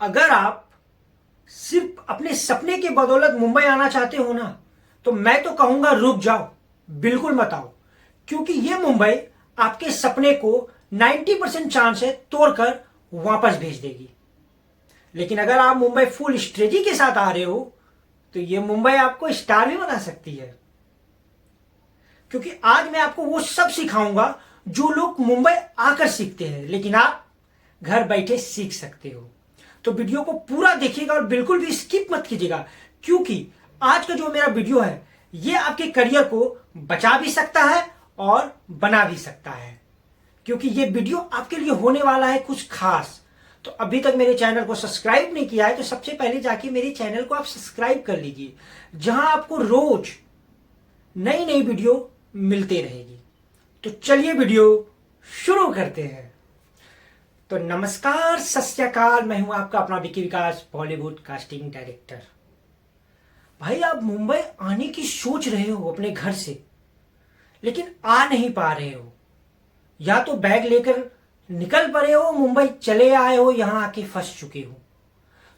अगर आप सिर्फ अपने सपने के बदौलत मुंबई आना चाहते हो ना, तो मैं तो कहूंगा रुक जाओ, बिल्कुल मत आओ। क्योंकि ये मुंबई आपके सपने को 90% चांस है तोड़कर वापस भेज देगी। लेकिन अगर आप मुंबई फुल स्ट्रेटजी के साथ आ रहे हो, तो ये मुंबई आपको स्टार भी बना सकती है। क्योंकि आज मैं आपको वो सब सिखाऊंगा जो लोग मुंबई आकर सीखते हैं, लेकिन आप घर बैठे सीख सकते हो। तो वीडियो को पूरा देखिएगा और बिल्कुल भी स्किप मत कीजिएगा, क्योंकि आज का जो मेरा वीडियो है ये आपके करियर को बचा भी सकता है और बना भी सकता है। क्योंकि ये वीडियो आपके लिए होने वाला है कुछ खास। तो अभी तक मेरे चैनल को सब्सक्राइब नहीं किया है तो सबसे पहले जाके मेरे चैनल को आप सब्सक्राइब कर लीजिए, जहां आपको रोज नई नई वीडियो मिलते रहेगी। तो चलिए वीडियो शुरू करते हैं। तो नमस्कार, सत श्री अकाल, मैं हूं आपका अपना विकी विकास, बॉलीवुड कास्टिंग डायरेक्टर। भाई, आप मुंबई आने की सोच रहे हो अपने घर से, लेकिन आ नहीं पा रहे हो। या तो बैग लेकर निकल पड़े हो, मुंबई चले आए हो, यहां आके फंस चुके हो।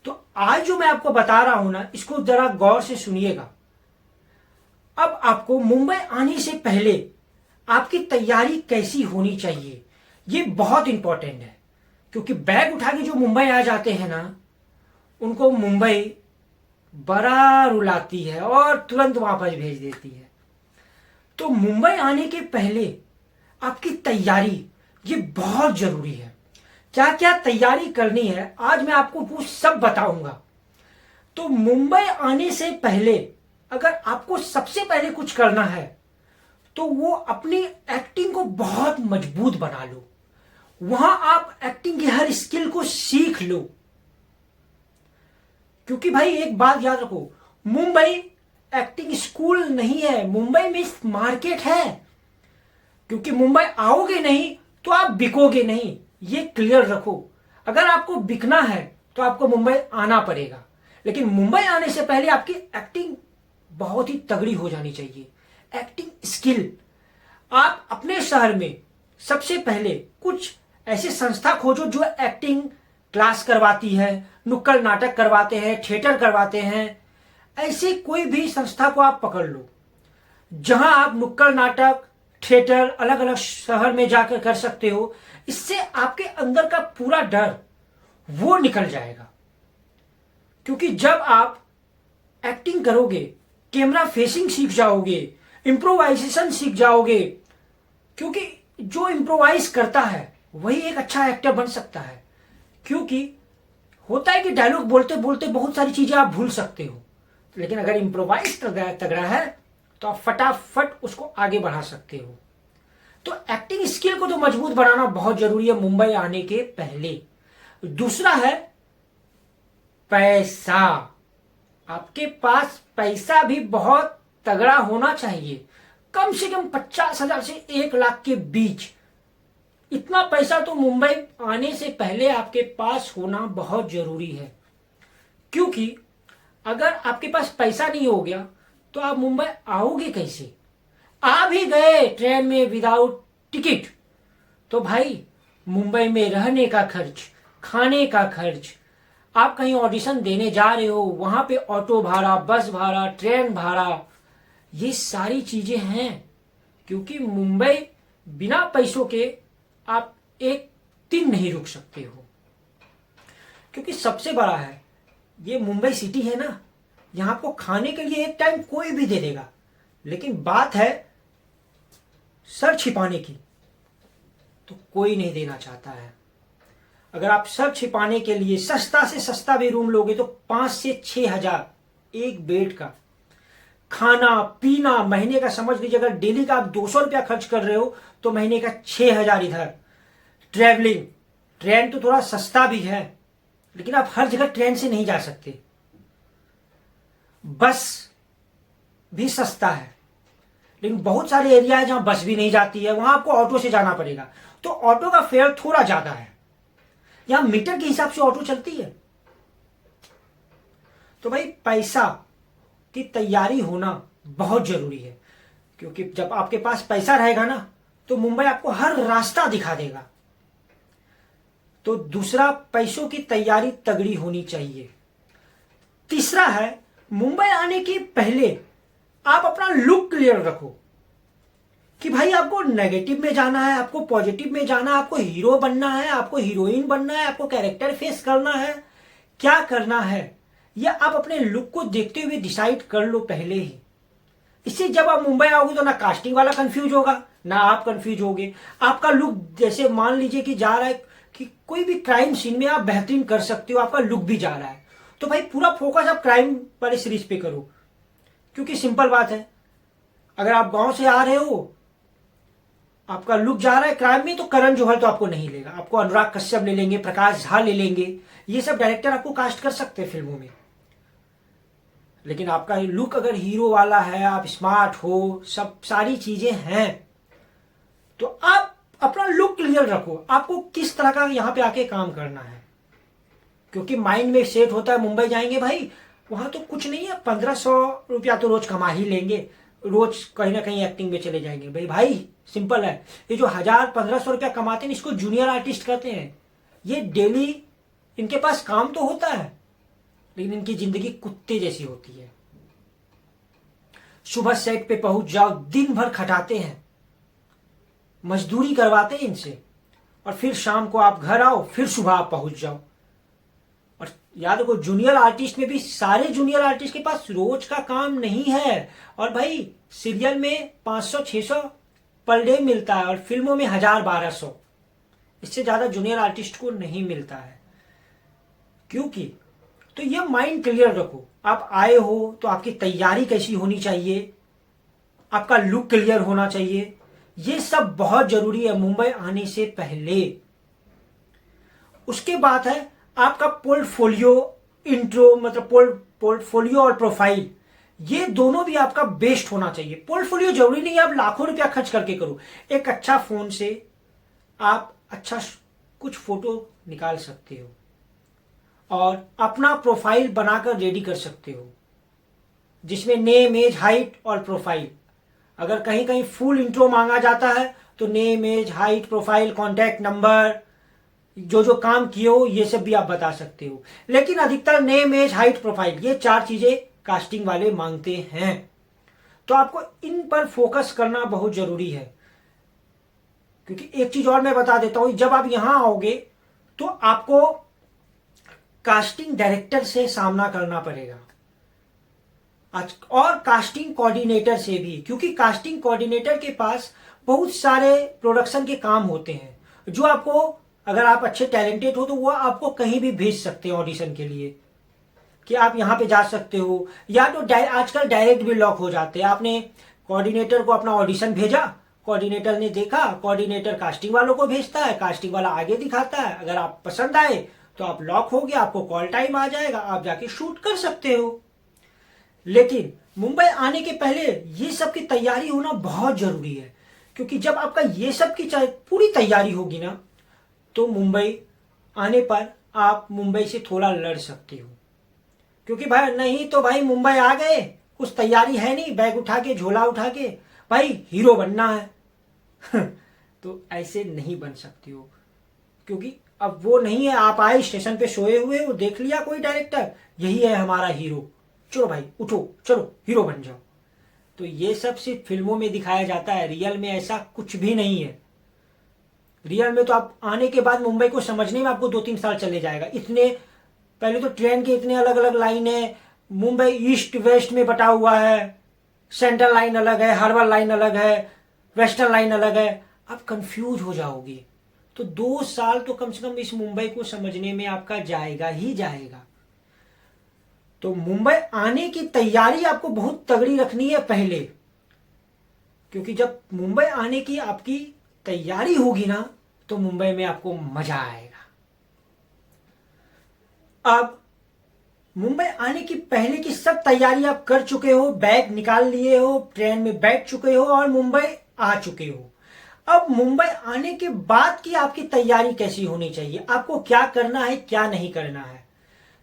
तो आज जो मैं आपको बता रहा हूं ना, इसको जरा गौर से सुनिएगा। अब आपको मुंबई आने से पहले आपकी तैयारी कैसी होनी चाहिए, ये बहुत इंपॉर्टेंट है। क्योंकि बैग उठा के जो मुंबई आ जाते हैं ना, उनको मुंबई बड़ा रुलाती है और तुरंत वापस भेज देती है। तो मुंबई आने के पहले आपकी तैयारी ये बहुत जरूरी है। क्या क्या तैयारी करनी है आज मैं आपको वो सब बताऊंगा। तो मुंबई आने से पहले अगर आपको सबसे पहले कुछ करना है तो वो अपनी एक्टिंग को बहुत मजबूत बना लो। वहां आप एक्टिंग की हर स्किल को सीख लो। क्योंकि भाई एक बात याद रखो, मुंबई एक्टिंग स्कूल नहीं है, मुंबई में मार्केट है। क्योंकि मुंबई आओगे नहीं तो आप बिकोगे नहीं, ये क्लियर रखो। अगर आपको बिकना है तो आपको मुंबई आना पड़ेगा। लेकिन मुंबई आने से पहले आपकी एक्टिंग बहुत ही तगड़ी हो जानी चाहिए। एक्टिंग स्किल आप अपने शहर में सबसे पहले कुछ ऐसे संस्था खोजो जो एक्टिंग क्लास करवाती है, नुक्कड़ नाटक करवाते हैं, थिएटर करवाते हैं। ऐसे कोई भी संस्था को आप पकड़ लो जहां आप नुक्कड़ नाटक, थिएटर अलग अलग शहर में जाकर कर सकते हो। इससे आपके अंदर का पूरा डर वो निकल जाएगा। क्योंकि जब आप एक्टिंग करोगे, कैमरा फेसिंग सीख जाओगे, इम्प्रोवाइजेशन सीख जाओगे। क्योंकि जो इम्प्रोवाइज करता है वही एक अच्छा एक्टर बन सकता है। क्योंकि होता है कि डायलॉग बोलते बोलते बहुत सारी चीजें आप भूल सकते हो, लेकिन अगर इम्प्रोवाइज तगड़ा है तो आप फटाफट उसको आगे बढ़ा सकते हो। तो एक्टिंग स्किल को तो मजबूत बनाना बहुत जरूरी है मुंबई आने के पहले। दूसरा है पैसा। आपके पास पैसा भी बहुत तगड़ा होना चाहिए, कम से कम 50,000 से 1 लाख के बीच। इतना पैसा तो मुंबई आने से पहले आपके पास होना बहुत जरूरी है। क्योंकि अगर आपके पास पैसा नहीं हो गया तो आप मुंबई आओगे कैसे? आ भी गए ट्रेन में विदाउट टिकट, तो भाई मुंबई में रहने का खर्च, खाने का खर्च, आप कहीं ऑडिशन देने जा रहे हो, वहां पे ऑटो भाड़ा, बस भाड़ा, ट्रेन भाड़ा, ये सारी चीजें हैं। क्योंकि मुंबई बिना पैसों के आप एक दिन नहीं रुक सकते हो। क्योंकि सबसे बड़ा है ये मुंबई सिटी है ना, यहां आपको खाने के लिए एक टाइम कोई भी दे देगा। लेकिन बात है सर छिपाने की, तो कोई नहीं देना चाहता है। अगर आप सर छिपाने के लिए सस्ता से सस्ता भी रूम लोगे तो 5 से 6 हजार एक बेड का। खाना पीना महीने का समझ लीजिए, अगर डेली का आप 200 रुपया खर्च कर रहे हो तो महीने का 6 हजार इधर। ट्रैवलिंग, ट्रेन तो थोड़ा सस्ता भी है, लेकिन आप हर जगह ट्रेन से नहीं जा सकते। बस भी सस्ता है, लेकिन बहुत सारे एरिया है जहां बस भी नहीं जाती है, वहां आपको ऑटो से जाना पड़ेगा। तो ऑटो का फेयर थोड़ा ज्यादा है। यहां मीटर के हिसाब से ऑटो चलती है। तो भाई पैसा की तैयारी होना बहुत जरूरी है। क्योंकि जब आपके पास पैसा रहेगा ना, तो मुंबई आपको हर रास्ता दिखा देगा। तो दूसरा, पैसों की तैयारी तगड़ी होनी चाहिए। तीसरा है, मुंबई आने के पहले आप अपना लुक क्लियर रखो कि भाई आपको नेगेटिव में जाना है, आपको पॉजिटिव में जाना है, आपको हीरो बनना है, आपको हीरोइन बनना है, आपको कैरेक्टर फेस करना है, क्या करना है, यह आप अपने लुक को देखते हुए डिसाइड कर लो पहले ही। इससे जब आप मुंबई आओगे तो ना कास्टिंग वाला कंफ्यूज होगा, ना आप कंफ्यूज होगे। आपका लुक, जैसे मान लीजिए कि जा रहा है कि कोई भी क्राइम सीन में आप बेहतरीन कर सकते हो, आपका लुक भी जा रहा है, तो भाई पूरा फोकस आप क्राइम वाले सीरीज पे करो। क्योंकि सिंपल बात है, अगर आप गांव से आ रहे हो, आपका लुक जा रहा है क्राइम में, तो करण जौहर तो आपको नहीं लेगा, आपको अनुराग कश्यप ले लेंगे, प्रकाश झा ले लेंगे, ये सब डायरेक्टर आपको कास्ट कर सकते हैं फिल्मों में। लेकिन आपका लुक अगर हीरो वाला है, आप स्मार्ट हो, सब सारी चीजें हैं, तो आप अपना लुक क्लियर रखो, आपको किस तरह का यहां पे आके काम करना है। क्योंकि माइंड में सेट होता है मुंबई जाएंगे भाई, वहां तो कुछ नहीं है, 1500 रुपया तो रोज कमा ही लेंगे, रोज कहीं ना कहीं एक्टिंग में चले जाएंगे। भाई सिंपल है, ये जो 1000-1500 रुपया कमाते हैं इसको जूनियर आर्टिस्ट कहते हैं। ये डेली इनके पास काम तो होता है, लेकिन इनकी जिंदगी कुत्ते जैसी होती है। सुबह सेट पे पहुंच जाओ, दिन भर खटाते हैं, मजदूरी करवाते हैं इनसे, और फिर शाम को आप घर आओ, फिर सुबह आप पहुंच जाओ। और याद रखो, जूनियर आर्टिस्ट में भी सारे जूनियर आर्टिस्ट के पास रोज का काम नहीं है। और भाई सीरियल में 500-600 पर डे मिलता है, और फिल्मों में 1000-1200, इससे ज्यादा जूनियर आर्टिस्ट को नहीं मिलता है। क्योंकि तो ये माइंड क्लियर रखो, आप आए हो तो आपकी तैयारी कैसी होनी चाहिए, आपका लुक क्लियर होना चाहिए, ये सब बहुत जरूरी है मुंबई आने से पहले। उसके बाद है आपका पोर्टफोलियो, इंट्रो मतलब पोर्टफोलियो और प्रोफाइल, ये दोनों भी आपका बेस्ट होना चाहिए। पोर्टफोलियो जरूरी नहीं है आप लाखों रुपया खर्च करके करो, एक अच्छा फोन से आप अच्छा कुछ फोटो निकाल सकते हो और अपना प्रोफाइल बनाकर रेडी कर सकते हो, जिसमें नेम, एज, हाइट और प्रोफाइल। अगर कहीं कहीं फुल इंट्रो मांगा जाता है तो name, age, height, profile, contact number, जो जो काम किए हो ये सब भी आप बता सकते हो। लेकिन अधिकतर नेम, एज, हाइट, प्रोफाइल, ये 4 चीजें कास्टिंग वाले मांगते हैं, तो आपको इन पर फोकस करना बहुत जरूरी है। क्योंकि एक चीज और मैं बता देता हूं, जब आप यहां आओगे तो आपको कास्टिंग डायरेक्टर से सामना करना पड़ेगा, और कास्टिंग कोऑर्डिनेटर से भी। क्योंकि कास्टिंग कोऑर्डिनेटर के पास बहुत सारे प्रोडक्शन के काम होते हैं, जो आपको, अगर आप अच्छे टैलेंटेड हो तो वो आपको कहीं भी भेज सकते हैं ऑडिशन के लिए, कि आप यहां पे जा सकते हो। या तो आजकल डायरेक्ट भी लॉक हो जाते हैं, आपने कोऑर्डिनेटर को अपना ऑडिशन भेजा, कोऑर्डिनेटर ने देखा, कोऑर्डिनेटर कास्टिंग वालों को भेजता है, कास्टिंग वाला आगे दिखाता है, अगर आप पसंद आए तो आप लॉक हो गया, आपको कॉल टाइम आ जाएगा, आप जाके शूट कर सकते हो। लेकिन मुंबई आने के पहले ये सब की तैयारी होना बहुत जरूरी है। क्योंकि जब आपका ये सब की पूरी तैयारी होगी ना, तो मुंबई आने पर आप मुंबई से थोड़ा लड़ सकते हो। क्योंकि भाई नहीं तो भाई मुंबई आ गए, कुछ तैयारी है नहीं, बैग उठा के, झोला उठा के भाई हीरो बनना है तो ऐसे नहीं बन सकते हो। क्योंकि अब वो नहीं है, आप आए स्टेशन पे सोए हुए हो, देख लिया कोई डायरेक्टर, यही है हमारा हीरो, चलो भाई उठो, चलो हीरो बन जाओ। तो ये सब सिर्फ फिल्मों में दिखाया जाता है, रियल में ऐसा कुछ भी नहीं है। रियल में तो आप आने के बाद मुंबई को समझने में आपको 2-3 साल चले जाएगा। इतने पहले तो ट्रेन के इतने अलग अलग लाइन है, मुंबई ईस्ट वेस्ट में बटा हुआ है, सेंट्रल लाइन अलग है, हार्बर लाइन अलग है, वेस्टर्न लाइन अलग है, आप कंफ्यूज हो जाओगे। तो 2 साल तो कम से कम इस मुंबई को समझने में आपका जाएगा ही जाएगा। तो मुंबई आने की तैयारी आपको बहुत तगड़ी रखनी है पहले, क्योंकि जब मुंबई आने की आपकी तैयारी होगी ना, तो मुंबई में आपको मजा आएगा। अब मुंबई आने की पहले की सब तैयारी आप कर चुके हो, बैग निकाल लिए हो, ट्रेन में बैठ चुके हो और मुंबई आ चुके हो। अब मुंबई आने के बाद की आपकी तैयारी कैसी होनी चाहिए, आपको क्या करना है, क्या नहीं करना है।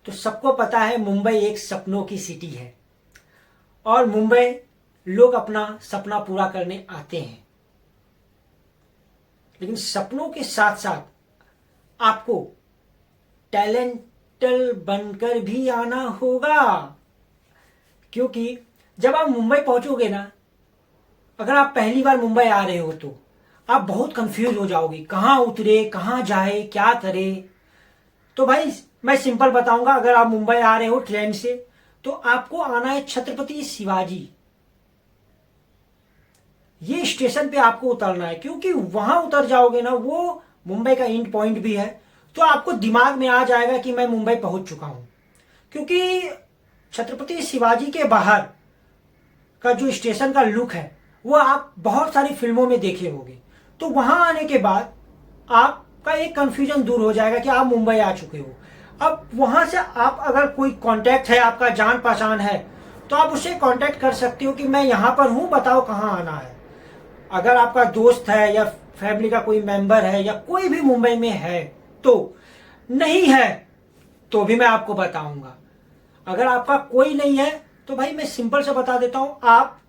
तो सबको पता है मुंबई एक सपनों की सिटी है, और मुंबई लोग अपना सपना पूरा करने आते हैं। लेकिन सपनों के साथ साथ आपको टैलेंटल बनकर भी आना होगा। क्योंकि जब आप मुंबई पहुंचोगे ना, अगर आप पहली बार मुंबई आ रहे हो तो आप बहुत कंफ्यूज हो जाओगे, कहाँ उतरे, कहाँ जाए, क्या करे। तो भाई मैं सिंपल बताऊंगा, अगर आप मुंबई आ रहे हो ट्रेन से तो आपको आना है छत्रपति शिवाजी, ये स्टेशन पे आपको उतरना है। क्योंकि वहां उतर जाओगे ना, वो मुंबई का एंड पॉइंट भी है, तो आपको दिमाग में आ जाएगा कि मैं मुंबई पहुंच चुका हूं। क्योंकि छत्रपति शिवाजी के बाहर का जो स्टेशन का लुक है वो आप बहुत सारी फिल्मों में देखे होंगे। तो वहां आने के बाद आपका एक कंफ्यूजन दूर हो जाएगा कि आप मुंबई आ चुके हो। अब वहां से आप अगर कोई कांटेक्ट है, आपका जान पहचान है, तो आप उससे कांटेक्ट कर सकते हो कि मैं यहां पर हूं, बताओ कहां आना है। अगर आपका दोस्त है या फैमिली का कोई मेंबर है या कोई भी मुंबई में है, तो नहीं है तो भी मैं आपको बताऊंगा। अगर आपका कोई नहीं है तो भाई मैं सिंपल से बता देता हूं, आप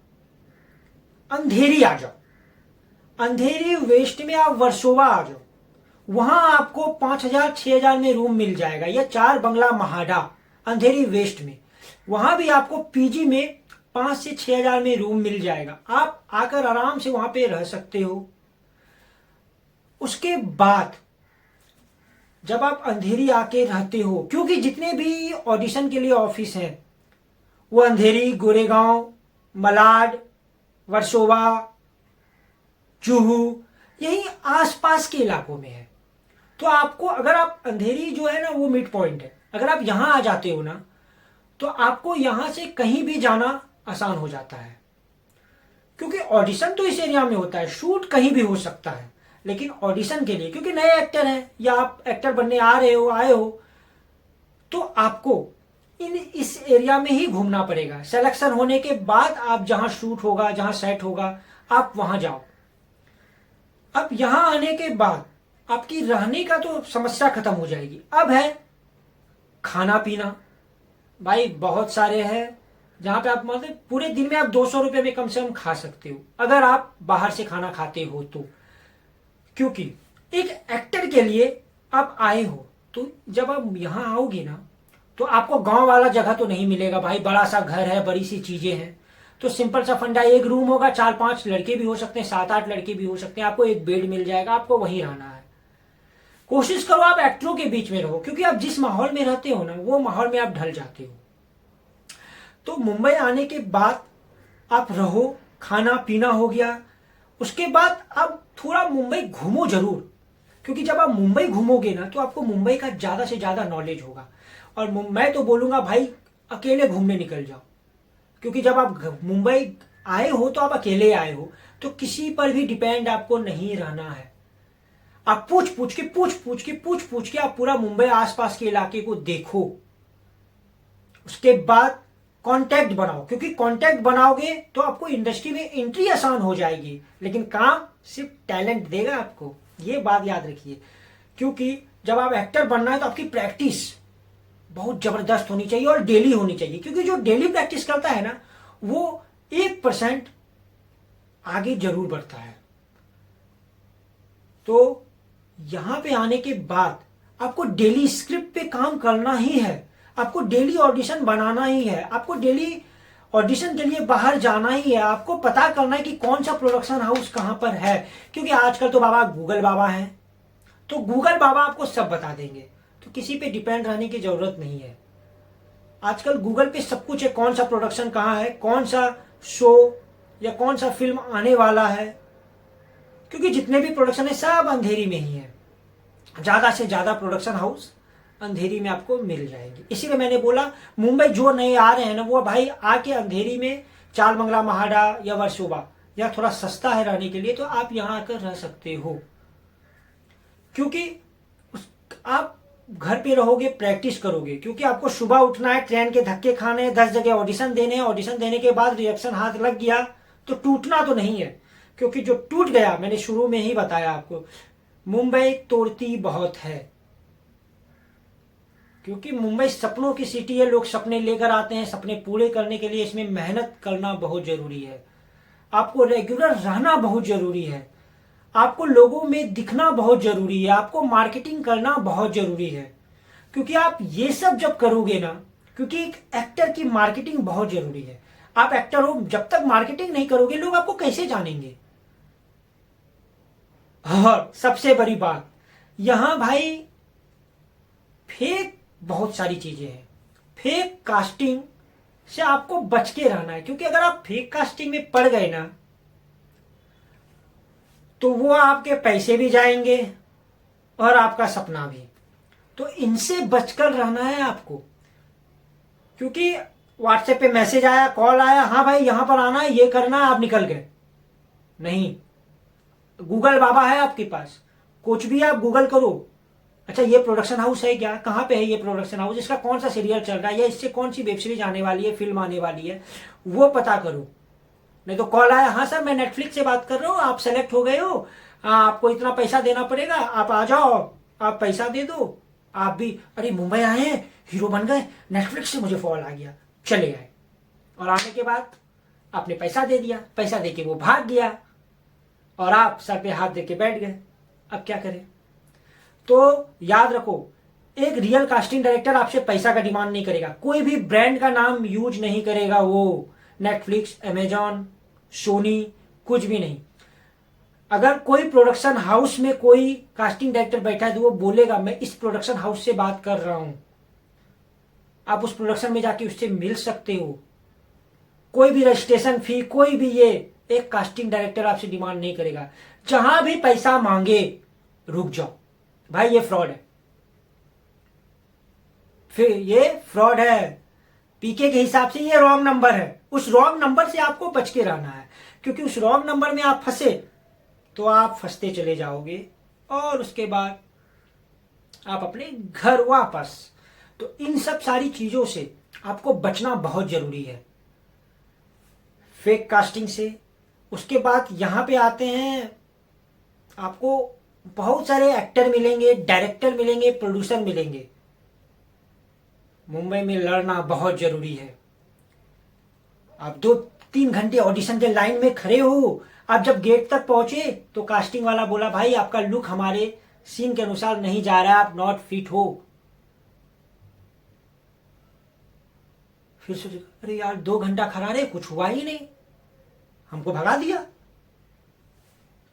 अंधेरी आ जाओ। अंधेरी वेस्ट में आप वर्सोवा आ जाओ, वहां आपको 5,000 6,000 में रूम मिल जाएगा, या 4 बंगला महाडा अंधेरी वेस्ट में, वहां भी आपको पीजी में 5 से 6,000 में रूम मिल जाएगा। आप आकर आराम से वहां पे रह सकते हो। उसके बाद जब आप अंधेरी आके रहते हो, क्योंकि जितने भी ऑडिशन के लिए ऑफिस हैं वो अंधेरी, गोरेगांव, मलाड, वर्सोवा, जुहू, यही आसपास के इलाकों में है। तो आपको, अगर आप अंधेरी जो है ना वो मिड पॉइंट है, अगर आप यहां आ जाते हो ना तो आपको यहां से कहीं भी जाना आसान हो जाता है। क्योंकि ऑडिशन तो इस एरिया में होता है, शूट कहीं भी हो सकता है, लेकिन ऑडिशन के लिए, क्योंकि नए एक्टर हैं या आप एक्टर बनने आ रहे हो, आए हो, तो आपको इस एरिया में ही घूमना पड़ेगा। सिलेक्शन होने के बाद आप जहां शूट होगा, जहां सेट होगा, आप वहां जाओ। अब यहां आने के बाद आपकी रहने का तो समस्या खत्म हो जाएगी। अब है खाना पीना। भाई बहुत सारे हैं जहां पे आप मतलब पूरे दिन में आप 200 रुपये में कम से कम खा सकते हो, अगर आप बाहर से खाना खाते हो तो। क्योंकि एक एक्टर के लिए आप आए हो, तो जब आप यहां आओगे ना तो आपको गांव वाला जगह तो नहीं मिलेगा भाई। बड़ा सा घर है, बड़ी सी चीजें हैं, तो सिंपल सा फंडा, एक रूम होगा, 4-5 लड़के भी हो सकते हैं, 7-8 लड़के भी हो सकते हैं, आपको एक बेड मिल जाएगा, आपको वहीं रहना है। कोशिश करो आप एक्टरों के बीच में रहो, क्योंकि आप जिस माहौल में रहते हो ना वो माहौल में आप ढल जाते हो। तो मुंबई आने के बाद आप रहो, खाना पीना हो गया, उसके बाद आप थोड़ा मुंबई घूमो जरूर। क्योंकि जब आप मुंबई घूमोगे ना तो आपको मुंबई का ज्यादा से ज्यादा नॉलेज होगा। और मैं तो बोलूंगा भाई अकेले घूमने निकल जाओ। क्योंकि जब आप मुंबई आए हो तो आप अकेले आए हो, तो किसी पर भी डिपेंड आपको नहीं रहना है। आप पूछ पूछ के आप पूरा मुंबई आसपास के इलाके को देखो। उसके बाद कांटेक्ट बनाओ, क्योंकि कांटेक्ट बनाओगे तो आपको इंडस्ट्री में एंट्री आसान हो जाएगी, लेकिन काम सिर्फ टैलेंट देगा आपको, ये बात याद रखिए। क्योंकि जब आप एक्टर बनना है तो आपकी प्रैक्टिस बहुत जबरदस्त होनी चाहिए और डेली होनी चाहिए। क्योंकि जो डेली प्रैक्टिस करता है ना वो 1% आगे जरूर बढ़ता है। तो यहां पे आने के बाद आपको डेली स्क्रिप्ट पे काम करना ही है, आपको डेली ऑडिशन बनाना ही है, आपको डेली ऑडिशन के लिए बाहर जाना ही है, आपको पता करना है कि कौन सा प्रोडक्शन हाउस कहां पर है। क्योंकि आजकल तो बाबा गूगल बाबा हैं, तो गूगल बाबा आपको सब बता देंगे, तो किसी पे डिपेंड रहने की जरूरत नहीं है। आजकल गूगल पे सब कुछ है, कौन सा प्रोडक्शन कहां है, कौन सा शो या कौन सा फिल्म आने वाला है। क्योंकि जितने भी प्रोडक्शन है सब अंधेरी में ही है, ज्यादा से ज्यादा प्रोडक्शन हाउस अंधेरी में आपको मिल जाएंगे। इसीलिए मैंने बोला मुंबई जो नए आ रहे हैं ना वो भाई आके अंधेरी में 4 बंगला महाडा या वर्सोवा, या थोड़ा सस्ता है रहने के लिए, तो आप यहां आकर रह सकते हो। क्योंकि आप घर पे रहोगे, प्रैक्टिस करोगे, क्योंकि आपको सुबह उठना है, ट्रेन के धक्के खाने हैं, 10 जगह ऑडिशन देने हैं, ऑडिशन देने के बाद रिएक्शन हाथ लग गया तो टूटना तो नहीं है। क्योंकि जो टूट गया, मैंने शुरू में ही बताया आपको, मुंबई तोड़ती बहुत है। क्योंकि मुंबई सपनों की सिटी है, लोग सपने लेकर आते हैं, सपने पूरे करने के लिए इसमें मेहनत करना बहुत जरूरी है, आपको रेगुलर रहना बहुत जरूरी है। आपको लोगों में दिखना बहुत जरूरी है, आपको मार्केटिंग करना बहुत जरूरी है। क्योंकि आप ये सब जब करोगे ना, क्योंकि एक एक्टर की मार्केटिंग बहुत जरूरी है। आप एक्टर हो, जब तक मार्केटिंग नहीं करोगे लोग आपको कैसे जानेंगे। और सबसे बड़ी बात यहां भाई, फेक बहुत सारी चीजें हैं। फेक कास्टिंग से आपको बच के रहना है, क्योंकि अगर आप फेक कास्टिंग में पड़ गए ना, तो वो आपके पैसे भी जाएंगे और आपका सपना भी। तो इनसे बचकर रहना है आपको। क्योंकि व्हाट्सएप पे मैसेज आया, कॉल आया, हाँ भाई यहां पर आना है, ये करना है, आप निकल गए। नहीं, गूगल बाबा है आपके पास, कुछ भी आप गूगल करो। अच्छा ये प्रोडक्शन हाउस है क्या, कहाँ पे है ये प्रोडक्शन हाउस, इसका कौन सा सीरियल चल रहा है, या इससे कौन सी वेब सीरीज आने वाली है, फिल्म आने वाली है, वो पता करो। नहीं तो कॉल आया, हाँ सर मैं नेटफ्लिक्स से बात कर रहा हूँ, आप सेलेक्ट हो गए हो, आपको इतना पैसा देना पड़ेगा, आप आ जाओ, आप पैसा दे दो। आप भी अरे मुंबई आए हैं, हीरो बन गए, नेटफ्लिक्स से मुझे कॉल आ गया, चले आए। और आने के बाद आपने पैसा दे दिया, पैसा दे के वो भाग गया और आप सर पे हाथ दे के बैठ गए। अब क्या करें। तो याद रखो, एक रियल कास्टिंग डायरेक्टर आपसे पैसा का डिमांड नहीं करेगा, कोई भी ब्रांड का नाम यूज नहीं करेगा वो, नेटफ्लिक्स, अमेजॉन, सोनी, कुछ भी नहीं। अगर कोई प्रोडक्शन हाउस में कोई कास्टिंग डायरेक्टर बैठा है तो वो बोलेगा मैं इस प्रोडक्शन हाउस से बात कर रहा हूं, आप उस प्रोडक्शन में जाके उससे मिल सकते हो। कोई भी रजिस्ट्रेशन फी, कोई भी ये एक कास्टिंग डायरेक्टर आपसे डिमांड नहीं करेगा। जहां भी पैसा मांगे रुक जाओ भाई, ये फ्रॉड है, फिर ये फ्रॉड है, पीके के हिसाब से ये रॉन्ग नंबर है। उस रॉन्ग नंबर से आपको बच के रहना है, क्योंकि उस रॉन्ग नंबर में आप फंसे तो आप फंसते चले जाओगे और उसके बाद आप अपने घर वापस। तो इन सब सारी चीजों से आपको बचना बहुत जरूरी है, फेक कास्टिंग से। उसके बाद यहां पे आते हैं, आपको बहुत सारे एक्टर मिलेंगे, डायरेक्टर मिलेंगे, प्रोड्यूसर मिलेंगे। मुंबई में लड़ना बहुत जरूरी है। आप 2-3 घंटे ऑडिशन के लाइन में खड़े हो, आप जब गेट तक पहुंचे तो कास्टिंग वाला बोला भाई आपका लुक हमारे सीन के अनुसार नहीं जा रहा है, आप नॉट फिट हो। फिर सोचे अरे यार 2 घंटा खड़ा रहे, कुछ हुआ ही नहीं, हमको भगा दिया।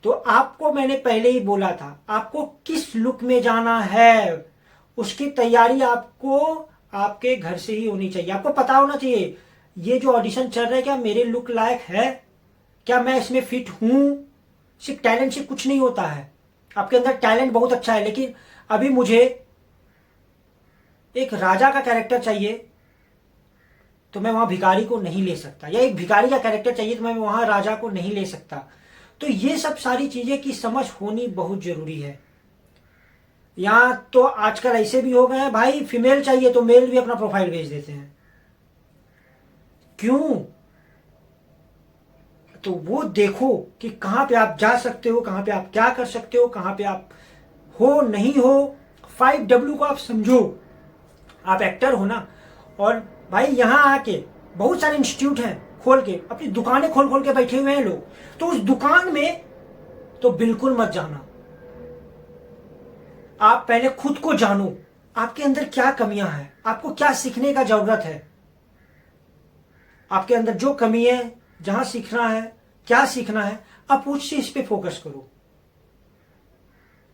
तो आपको मैंने पहले ही बोला था, आपको किस लुक में जाना है उसकी तैयारी आपको आपके घर से ही होनी चाहिए। आपको पता होना चाहिए ये जो ऑडिशन चल रहा है क्या मेरे लुक लायक है, क्या मैं इसमें फिट हूं। सिर्फ टैलेंट से कुछ नहीं होता है, आपके अंदर टैलेंट बहुत अच्छा है, लेकिन अभी मुझे एक राजा का कैरेक्टर चाहिए तो मैं वहां भिखारी को नहीं ले सकता, या एक भिखारी का कैरेक्टर चाहिए तो मैं वहां राजा को नहीं ले सकता। तो ये सब सारी चीजें की समझ होनी बहुत जरूरी है। यहां तो आजकल ऐसे भी हो गए हैं भाई, फीमेल चाहिए तो मेल भी अपना प्रोफाइल भेज देते हैं। क्यों? तो वो देखो कि कहां पे आप जा सकते हो, कहां पे आप क्या कर सकते हो, कहां पे आप हो नहीं हो। 5W को आप समझो, आप एक्टर हो ना। और भाई यहां आके बहुत सारे इंस्टीट्यूट हैं खोल के, अपनी दुकानें खोल खोल के बैठे हुए हैं लोग, तो उस दुकान में तो बिल्कुल मत जाना। आप पहले खुद को जानो, आपके अंदर क्या कमियां हैं, आपको क्या सीखने का जरूरत है, आपके अंदर जो कमी है, जहां सीखना है, क्या सीखना है, आप उस चीज पे फोकस करो।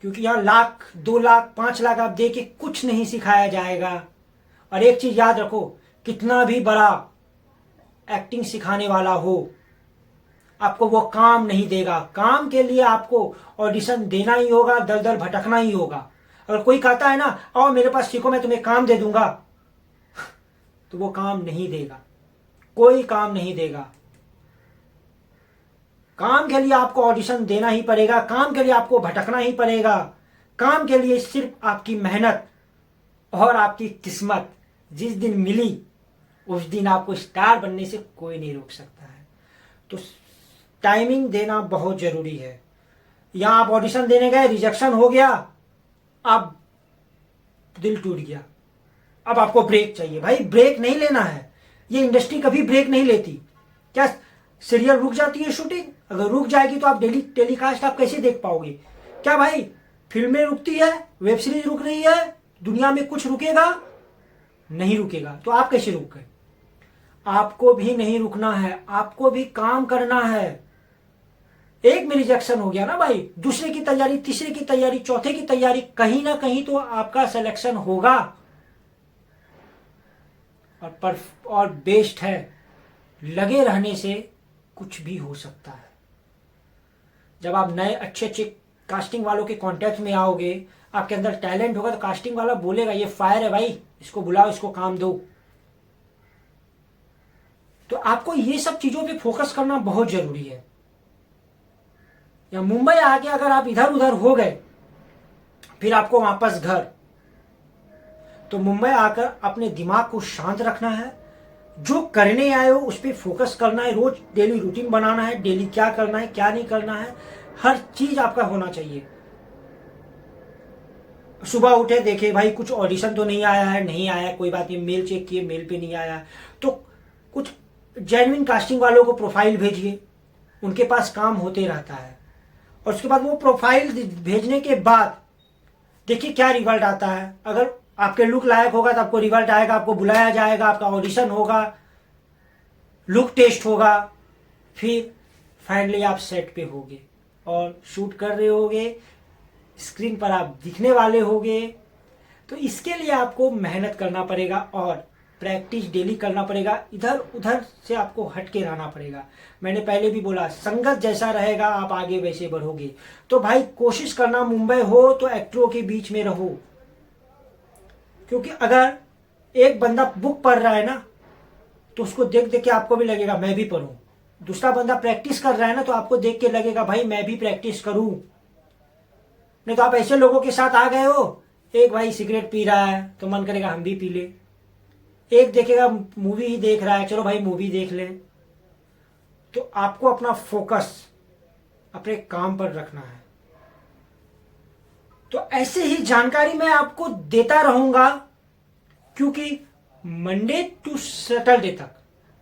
क्योंकि यहां 1,00,000, 2,00,000, 5,00,000 आप दे के कुछ नहीं सिखाया जाएगा। और एक चीज याद रखो, कितना भी बड़ा एक्टिंग सिखाने वाला हो, आपको वो काम नहीं देगा। काम के लिए आपको ऑडिशन देना ही होगा, दल दल भटकना ही होगा। अगर कोई कहता है ना आओ मेरे पास सीखो मैं तुम्हें काम दे दूंगा, तो वो काम नहीं देगा, कोई काम नहीं देगा। काम के लिए आपको ऑडिशन देना ही पड़ेगा, काम के लिए आपको भटकना ही पड़ेगा। काम के लिए सिर्फ आपकी मेहनत और आपकी किस्मत जिस दिन मिली उस दिन आपको स्टार बनने से कोई नहीं रोक सकता है। तो टाइमिंग देना बहुत जरूरी है। यहां आप ऑडिशन देने गए, रिजेक्शन हो गया, अब दिल टूट गया, अब आपको ब्रेक चाहिए। भाई ब्रेक नहीं लेना है, ये इंडस्ट्री कभी ब्रेक नहीं लेती। क्या सीरियल रुक जाती है शूटिंग, अगर रुक जाएगी तो आप डेली टेलीकास्ट आप कैसे देख पाओगे? क्या भाई फिल्में रुकती है, वेब सीरीज रुक रही है, दुनिया में कुछ रुकेगा? नहीं रुकेगा। तो आप कैसे रुक गए? आपको भी नहीं रुकना है, आपको भी काम करना है। एक में रिजेक्शन हो गया ना भाई, दूसरे की तैयारी, तीसरे की तैयारी, चौथे की तैयारी, कहीं ना कहीं तो आपका सिलेक्शन होगा। और बेस्ट है, लगे रहने से कुछ भी हो सकता है। जब आप नए अच्छे अच्छे कास्टिंग वालों के कांटेक्ट में आओगे, आपके अंदर टैलेंट होगा, तो कास्टिंग वाला बोलेगा ये फायर है भाई, इसको बुलाओ, इसको काम दो। तो आपको ये सब चीजों पे फोकस करना बहुत जरूरी है। या मुंबई आके अगर आप इधर उधर हो गए, फिर आपको वापस घर, तो मुंबई आकर अपने दिमाग को शांत रखना है, जो करने आए हो उस पर फोकस करना है, रोज डेली रूटीन बनाना है, डेली क्या करना है क्या नहीं करना है, हर चीज आपका होना चाहिए। सुबह उठे देखे भाई कुछ ऑडिशन तो नहीं आया है, नहीं आया कोई बात नहीं, मेल चेक किए मेल पे नहीं आया, तो कुछ जेन्युइन कास्टिंग वालों को प्रोफाइल भेजिए, उनके पास काम होते रहता है। और उसके बाद वो प्रोफाइल भेजने के बाद देखिए क्या रिजल्ट आता है। अगर आपके लुक लायक होगा तो आपको रिजल्ट आएगा, आपको बुलाया जाएगा, आपका ऑडिशन होगा, लुक टेस्ट होगा, फिर फाइनली आप सेट पे होगे और शूट कर रहे होगे, स्क्रीन पर आप दिखने वाले होगे। तो इसके लिए आपको मेहनत करना पड़ेगा और प्रैक्टिस डेली करना पड़ेगा, इधर उधर से आपको हट के रहना पड़ेगा। मैंने पहले भी बोला, संगत जैसा रहेगा आप आगे वैसे बढ़ोगे। तो भाई कोशिश करना, मुंबई हो तो एक्टरों के बीच में रहो, क्योंकि अगर एक बंदा बुक पढ़ रहा है ना, तो उसको देख देख के आपको भी लगेगा मैं भी पढ़ूं। दूसरा बंदा प्रैक्टिस कर रहा है ना, तो आपको देख के लगेगा भाई मैं भी प्रैक्टिस करूं। नहीं तो आप ऐसे लोगों के साथ आ गए हो, एक भाई सिगरेट पी रहा है तो मन करेगा हम भी पी ले, एक देखेगा मूवी ही देख रहा है चलो भाई मूवी देख ले। तो आपको अपना फोकस अपने काम पर रखना है। तो ऐसे ही जानकारी मैं आपको देता रहूंगा, क्योंकि मंडे टू सैटरडे तक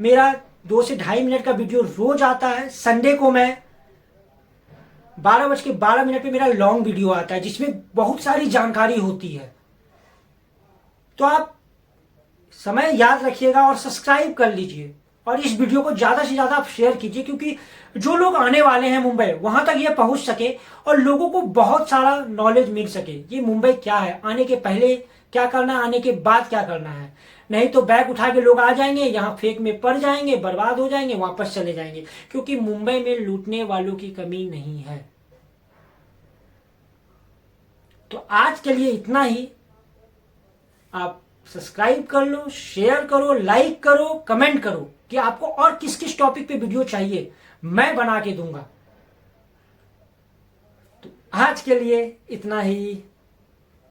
मेरा 2 से 2.5 मिनट का वीडियो रोज आता है। संडे को मैं 12:12 पे मेरा लॉन्ग वीडियो आता है, जिसमें बहुत सारी जानकारी होती है। तो आप समय याद रखिएगा और सब्सक्राइब कर लीजिए, और इस वीडियो को ज्यादा से ज्यादा आप शेयर कीजिए, क्योंकि जो लोग आने वाले हैं मुंबई, वहां तक ये पहुंच सके और लोगों को बहुत सारा नॉलेज मिल सके। ये मुंबई क्या है, आने के पहले क्या करना है, आने के बाद क्या करना है। नहीं तो बैग उठा के लोग आ जाएंगे, यहाँ फेक में पड़ जाएंगे, बर्बाद हो जाएंगे, वापस चले जाएंगे, क्योंकि मुंबई में लूटने वालों की कमी नहीं है। तो आज के लिए इतना ही। आप सब्सक्राइब कर लो, शेयर करो, लाइक करो, कमेंट करो कि आपको और किस किस टॉपिक पे वीडियो चाहिए, मैं बना के दूंगा। तो आज के लिए इतना ही।